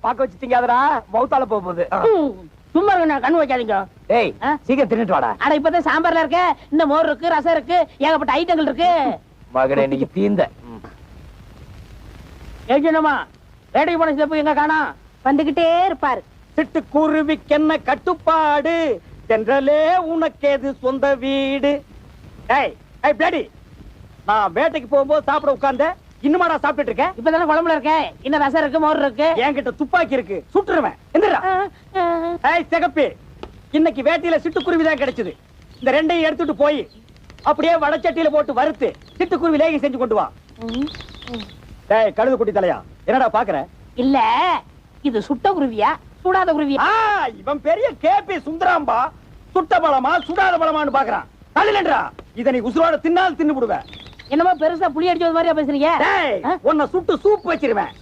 பாக்க வச்சுட்டீங்க அதரா மவுத்தால போகுது. சும்மா இருக்கு, கண்ணு வைக்காதீங்க. ஏய் சீக்கிரம் தின்னுட்டு வாடா. அட இப்பதான் சாம்பார்ல இருக்க, இந்த மோர் இருக்கு, ரசம் இருக்கு, ஏகப்பட்ட ஐட்டங்கள் இருக்கு. மகனே இன்னைக்கு தீந்த. ஏஜனமா வேட்டைக்கு போன சிலப்பு எங்க காணா? வந்துகிட்டே இருப்பாரு. சிட்டுக்குருவிக்கென்ன கட்டுப்பாடு, தென்றலே உனக்கேது சொந்த வீடு. ஏய் ஏய் பிளடி, நான் வேட்டைக்கு போகும்போது சாப்பிட உட்கார்ந்த, இன்னுமாடா சாப்பிட்டுட்டு இருக்க? இப்பதானே குழம்புல இருக்க, இன்னும் ரசம் இருக்கு, மோர் இருக்கு. என்கிட்ட துப்பாக்கி இருக்கு, சுட்டுருவேன். எந்திரா. ஏய் சிகப்பி, இன்னைக்கு வேட்டையில சிட்டுக்குருவி தான் கிடைச்சது. இந்த ரெண்டையும் எடுத்துட்டு போய் அப்படியே வடச்சட்டியில போட்டு வறுத்து சிட்டுக்குருவி லேகி செஞ்சு கொண்டு வா. ஏய் கழுது குட்டி தலையா, என்னடா பாக்குற? இல்ல இது சுட்ட குருவியா சுடாத குருவியா? இவன் பெரிய கேபி சுந்தராம்பா, சுட்ட பழமா சுடாத பழமான்னு பாக்குறான். தள்ளிலன்றா, இத நீ உசுரோட தின்னால் தின்னு விடுவேன். என்னமோ பெருசா புளி அடிச்சது மாதிரியா பேசுறீங்க? உன்னை சுட்டு சூப் வச்சிருவேன்.